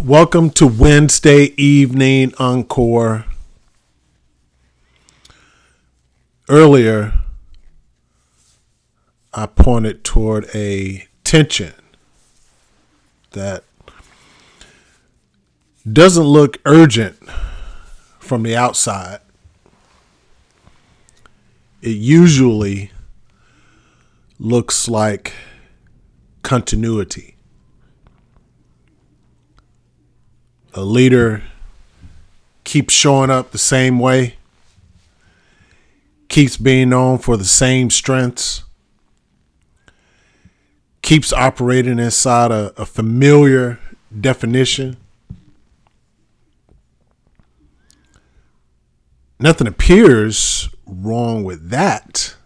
Welcome to Wednesday evening Encore. Earlier, I pointed toward a tension that doesn't look urgent from the outside. It usually looks like continuity. A leader keeps showing up the same way, keeps being known for the same strengths, keeps operating inside a familiar definition. Nothing appears wrong with that.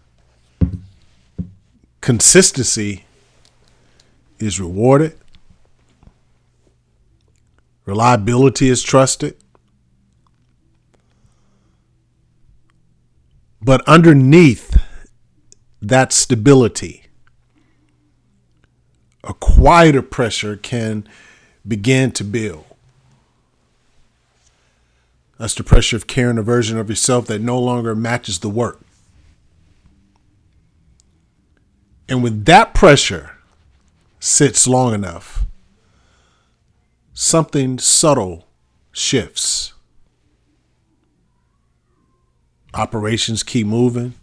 Consistency is rewarded. Reliability is trusted. But underneath that stability, a quieter pressure can begin to build. That's the pressure of carrying a version of yourself that no longer matches the work. And when that pressure sits long enough, something subtle shifts. Operations keep moving,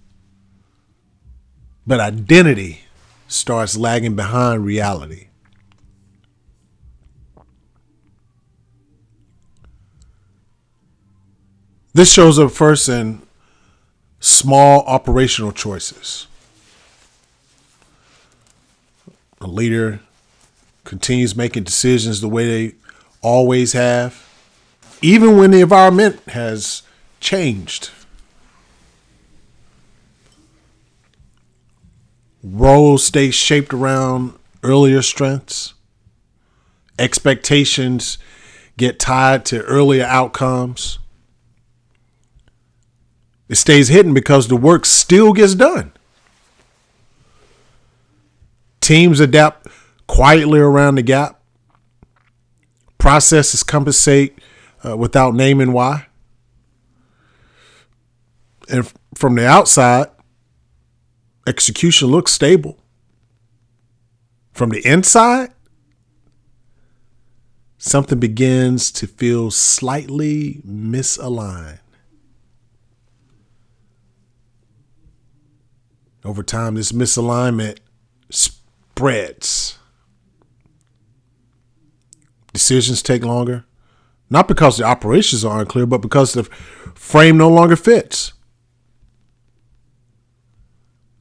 but identity starts lagging behind reality. This shows up first in small operational choices. A leader continues making decisions the way they always have, even when the environment has changed. Roles stay shaped around earlier strengths. Expectations get tied to earlier outcomes. It stays hidden because the work still gets done. Teams adapt quietly around the gap. Processes compensate without naming why. And from the outside, execution looks stable. From the inside, something begins to feel slightly misaligned. Over time, this misalignment spreads. Decisions take longer, not because the operations are unclear, but because the frame no longer fits.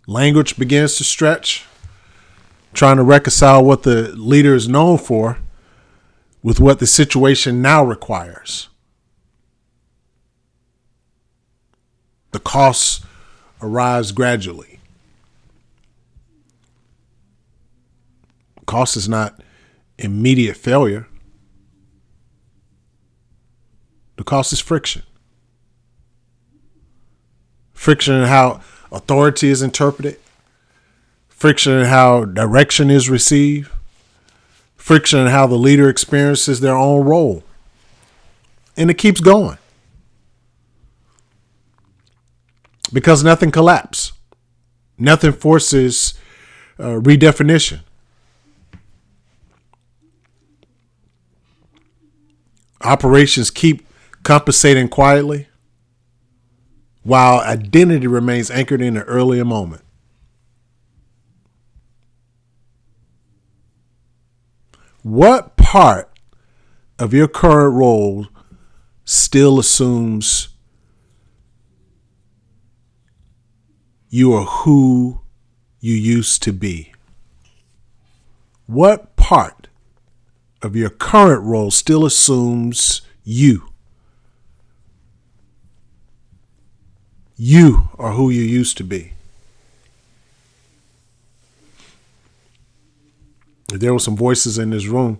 Language begins to stretch, trying to reconcile what the leader is known for with what the situation now requires. The costs arise gradually. Cost is not immediate failure. The cost is friction. Friction in how authority is interpreted. Friction in how direction is received. Friction in how the leader experiences their own role. And it keeps going. Because nothing collapses. Nothing forces redefinition. Operations keep compensating quietly, while identity remains anchored in an earlier moment. What part of your current role still assumes you are who you used to be? What part of your current role still assumes you are who you used to be? If there were some voices in this room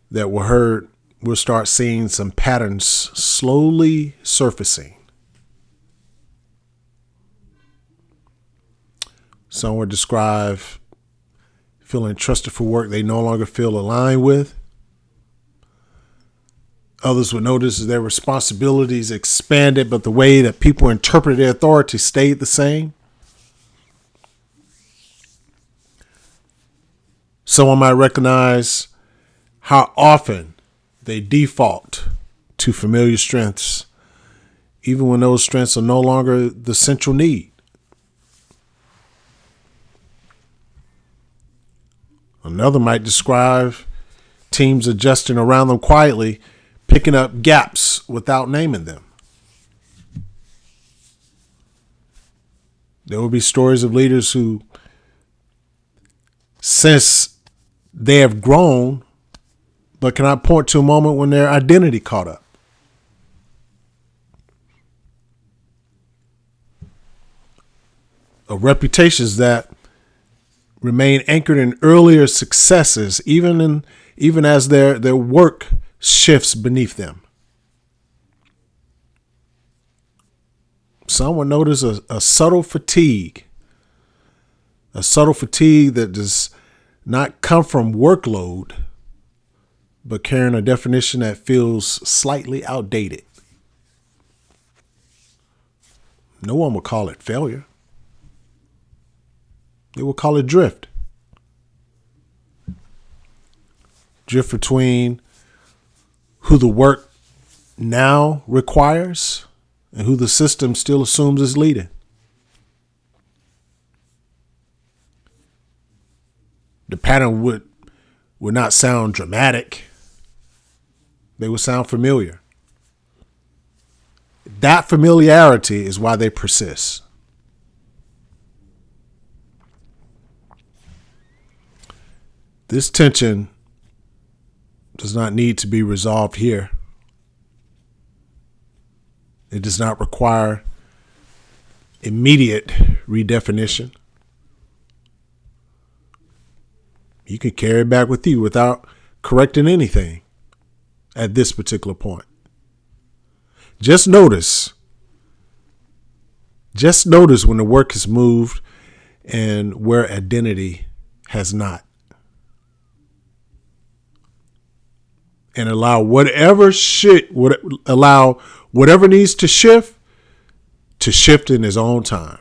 that were heard, we'll start seeing some patterns slowly surfacing. Some would describe feeling trusted for work they no longer feel aligned with. Others would notice their responsibilities expanded, but the way that people interpreted their authority stayed the same. Someone might recognize how often they default to familiar strengths, even when those strengths are no longer the central need. Another might describe teams adjusting around them quietly, picking up gaps without naming them. There will be stories of leaders who, since they have grown, but cannot point to a moment when their identity caught up. Of reputations that remain anchored in earlier successes, even as their work shifts beneath them. Some would notice a subtle fatigue that does not come from workload, but carrying a definition that feels slightly outdated. No one would call it failure. They will call it drift. Drift between who the work now requires and who the system still assumes is leading. The pattern would not sound dramatic. They would sound familiar. That familiarity is why they persist. This tension does not need to be resolved here. It does not require immediate redefinition. You can carry it back with you without correcting anything at this particular point. Just notice when the work has moved and where identity has not. And allow whatever needs to shift in his own time.